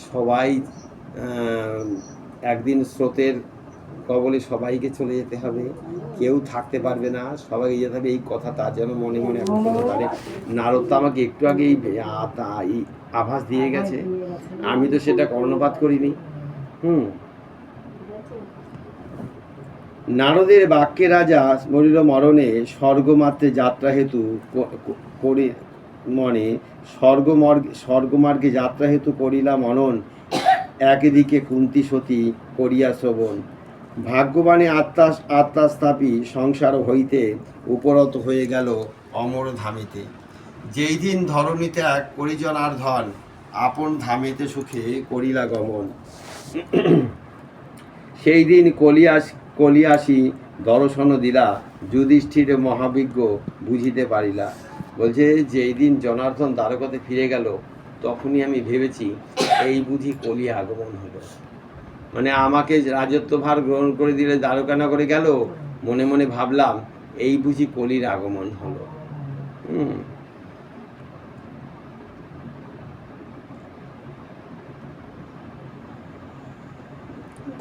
সবাই একদিন স্রোতের কবলে সবাইকে চলে যেতে হবে, কেউ থাকতে পারবে না, সবাই যেতে হবে, এই কথা তার যেন মনে মনে এখন করতে পারে। নারদ তো আমাকে একটু আগেই আভাস দিয়ে গেছে, আমি তো সেটা কর্ণপাত করিনি। নারদের বাক্যে রাজা মরিল মরণে, স্বর্গমাত্রে যাত্রা হেতু করি মনে, স্বর্গমার্গে যাত্রা হেতু করিলা মনন, একদিকে কুন্তী সতী করিয়া শ্রবণ, ভাগ্যবাণী আত্মাস্থাপী সংসার হইতে উপরত হয়ে গেল অমর ধামেতে। যেই দিন ধরণীতে এক পরিজন আর ধন, আপন ধামেতে সুখে করিলা গমন, সেই দিন কলিয়াসি দর্শন দিলা, যুধিষ্ঠির মহাবিজ্ঞ বুঝিতে পারিলা। বলছে যেই দিন জনার্দন দ্বারকাতে ফিরে গেল, তখনই আমি ভেবেছি এই বুঝি কলি আগমন হলো। মানে আমাকে রাজত্বভার গ্রহণ করে দিলে দ্বারকা নগরে গেল, মনে মনে ভাবলাম এই বুঝি কলির আগমন হলো।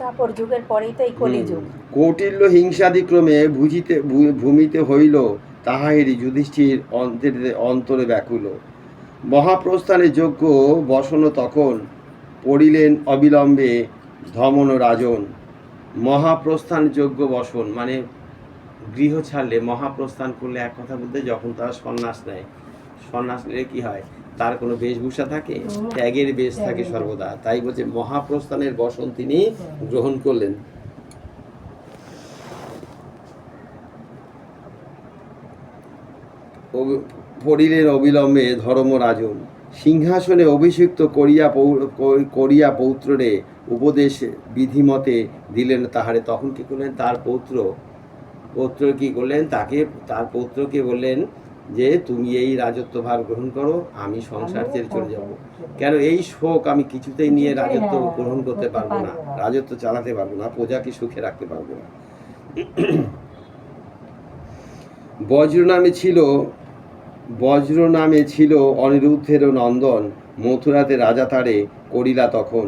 তারপর যুগের পরেই তো এই কলিযুগ। কৌটিল্য হিংসাদিক্রমে ভূমিতে হইল, তাহারই যুধিষ্ঠির অন্তরে ব্যাকুল। মহাপ্রস্থানে যোগ্য বসন তখন, পড়িলেন অবিলম্বে ধমন রাজন। মহাপ্রস্থান যোগ্য বসন মানে গৃহ ছাড়লে, মহাপ্রস্থান করলে এক কথা বলতে যখন তারা সন্ন্যাস নেয়, সন্ন্যাস নিলে কি হয়, তার কোনো বেশভূষা থাকে, ত্যাগের বেশ থাকে সর্বদা। তাই বলছে মহাপ্রস্থানের বসন তিনি গ্রহণ করলেন। পড়িলেন অবিলম্বে ধর্মরাজন, সিংহাসনে অভিষিক্ত করিয়া পৌত্ররে উপদেশ বিধিমতে দিলেন তাহারে। তখন কি করলেন, তার পৌত্র কি করলেন, তার পৌত্রকে বললেন যে তুমি এই রাজত্বভার গ্রহণ করো, আমি সংসার ছেড়ে চলে যাব। কেন, এই শোক আমি কিছুতেই নিয়ে রাজত্ব গ্রহণ করতে পারবো না, রাজত্ব চালাতে পারবো না, প্রজাকে সুখে রাখতে পারবো না। বজ্র নামে ছিল অনিরুদ্ধের নন্দন, মথুরাতে রাজা তারে করিলা তখন।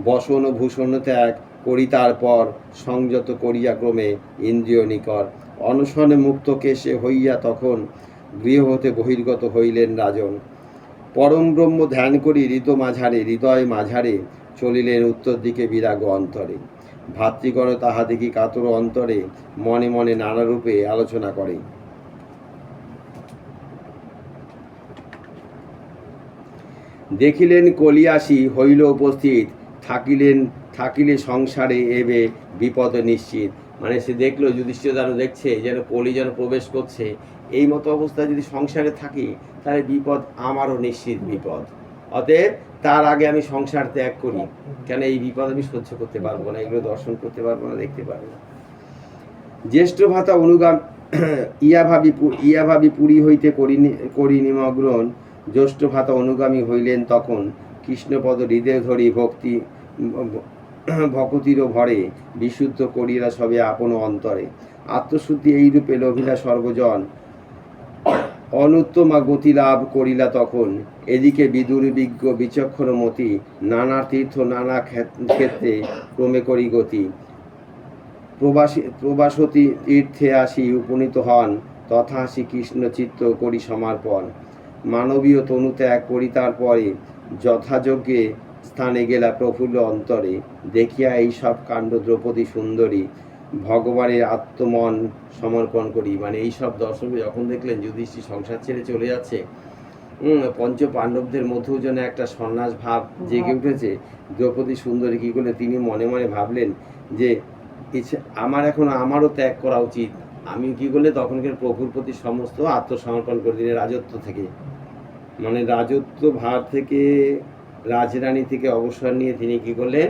বসন ভূষণ ত্যাগ করিতার পর, সংযত করিয়া ক্রমে ইন্দ্রিয় নিকর। অনশনে মুক্ত কেশে হইয়া তখন, গৃহ হতে বহির্গত হইলেন রাজন। পরম ব্রহ্ম ধ্যান করি হৃদয় মাঝারে, চলিলেন উত্তর দিকে বিরাগ অন্তরে। ভাতৃগণ তাহা দেখি কাতর অন্তরে, মনে মনে নানা রূপে আলোচনা করে। দেখিলেন কলিয়াসি হইল উপস্থিত, থাকিলে সংসারে এবে বিপদ নিশ্চিত। মানে সে দেখলো, যুধিষ্ঠির যেন দেখছে যেন কলি যেন প্রবেশ করছে, এই মতো অবস্থায় যদি সংসারে থাকি তাহলে বিপদ আমারও নিশ্চিত বিপদ। অতএব তার আগে আমি সংসার ত্যাগ করি, কেন এই বিপদ আমি সহ্য করতে পারবো না, এগুলো দর্শন করতে পারবো না, দেখতে পারবো না। জ্যেষ্ঠ ভাতা অনুগাম ইয়া ভাবি পুরী হইতে করি নিমগ্ন, জ্যেষ্ঠ ভাতা অনুগামী হইলেন তখন, কৃষ্ণপদ হৃদয় ধরি ভকতির ভরে, বিশুদ্ধ করিলা সবে আপন অন্তরে। আত্মশুদ্ধি এইরূপে লভিলা সর্বজন, অনুত্তমা গতি লাভ করিলা তখন। এদিকে বিদুর বিজ্ঞ বিচক্ষণ মতি, নানা তীর্থ নানা ক্ষেত্রে ক্রমে করি গতি। প্রবাসতী তীর্থে আসি উপনীত হন, তথা আসি কৃষ্ণ চিত্ত করি সমর্পণ। মানবীয় তনু ত্যাগ করিতার পরে, যথাযোগ্যে স্থানে গেলা প্রফুল্ল অন্তরে। দেখিয়া এই সব কাণ্ড দ্রৌপদী সুন্দরী, ভগবানের আত্মমন সমর্পণ করি। মানে এই সব দর্শক যখন দেখলেন যুধিষ্ঠির সংসার ছেড়ে চলে যাচ্ছে, পঞ্চ পাণ্ডবদের মধ্যেও যেন একটা সন্ন্যাস ভাব জেগে উঠেছে। দ্রৌপদী সুন্দরী কী করলেন, তিনি মনে মনে ভাবলেন যে আমারও ত্যাগ করা উচিত। আমি কি করলে তখনকার প্রভুর প্রতি সমস্ত আত্মসমর্পণ করে দিলেন রাজত্ব থেকে, মানে রাজত্ব ভার থেকে, রাজরানী থেকে অবসর নিয়ে তিনি কি করলেন,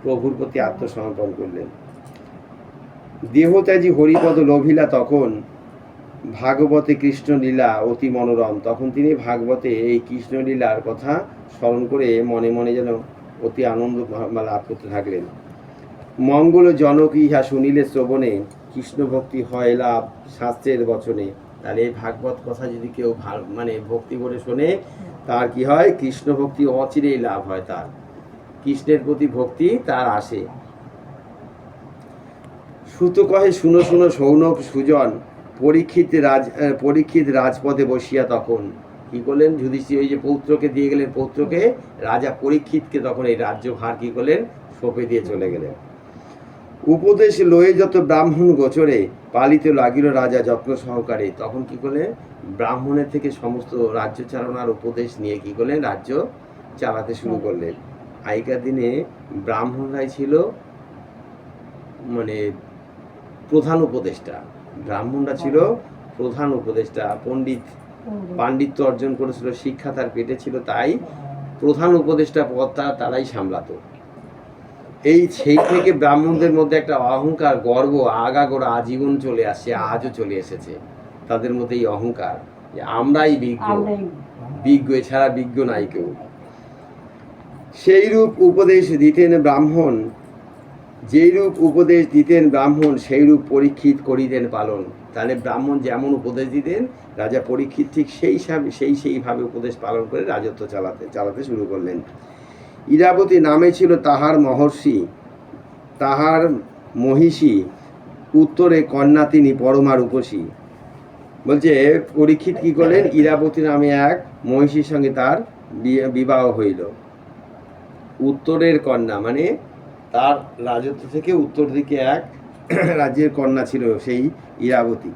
প্রভুর প্রতি আত্মসমর্পণ করলেন। দেহত্যাজি হরিপদ লোভিলা তখন, ভাগবতে কৃষ্ণলীলা অতি মনোরম। তখন তিনি ভাগবতে এই কৃষ্ণলীলার কথা স্মরণ করে মনে মনে যেন অতি আনন্দ লাভ করতে থাকলেন। মঙ্গল জনক ইহা শুনিলে শ্রবণে, কৃষ্ণ ভক্তি হয় লাভ শাস্ত্রের বচনে। তাহলে এই ভাগবত কথা যদি কেউ মানে ভক্তি করে শোনে, তার কি হয়, কৃষ্ণ ভক্তি অচিরেই লাভ হয় তার। কৃষ্ণের প্রতি ভক্তি তার আসে। সুত কহে শুনো শুনো সৌনক সুজন, পরীক্ষিত রাজপদে বসিয়া তখন কি করলেন, যুধিষ্ঠির ওই যে পৌত্রকে দিয়ে গেলেন, পৌত্রকে রাজা পরীক্ষিতকে তখন এই রাজ্যভার কি করলেন, সঁপে দিয়ে চলে গেলেন। উপদেশ লয়ে যত ব্রাহ্মণ গোচরে, পালিত লাগিল রাজা যত্ন সহকারে। তখন কি করলেন, ব্রাহ্মণের থেকে সমস্ত রাজ্য চালনার উপদেশ নিয়ে কি করলেন, রাজ্য চালাতে শুরু করলেন। আগেকার দিনে ব্রাহ্মণরাই ছিল মানে প্রধান উপদেষ্টা, ব্রাহ্মণরা ছিল প্রধান উপদেষ্টা। পাণ্ডিত্য অর্জন করেছিল, শিক্ষা তার পেটে ছিল, তাই প্রধান উপদেষ্টা পদটা তারাই সামলাতো। সেই থেকে ব্রাহ্মণদের মধ্যে একটা অহংকার, গর্ব আগাগোড়া আজীবন চলে আসছে, আজও চলে এসেছে তাদের মধ্যে এই অহংকার যে আমরাই বিজ্ঞ, এছাড়া বিজ্ঞ নাই কেউ। সেইরূপ উপদেশ দিতেন ব্রাহ্মণ, যেইরূপ উপদেশ দিতেন ব্রাহ্মণ, সেইরূপ পরীক্ষিত করিতেন পালন। তাহলে ব্রাহ্মণ যেমন উপদেশ দিতেন, রাজা পরীক্ষিত ঠিক সেইভাবে উপদেশ পালন করে রাজত্ব চালাতে শুরু করলেন। ইরাবতী নামে ছিল তাহার মহর্ষি, তাহার মহিষী, উত্তরে কন্যা তিনি পরমা রূপসী। বলছে পরীক্ষিত কি করলেন, ইরাবতী নামে এক মহিষীর সঙ্গে তার বিবাহ হইল। উত্তরের কন্যা মানে তার রাজত্ব থেকে উত্তর দিকে এক রাজ্যের কন্যা ছিল সেই ইরাবতী।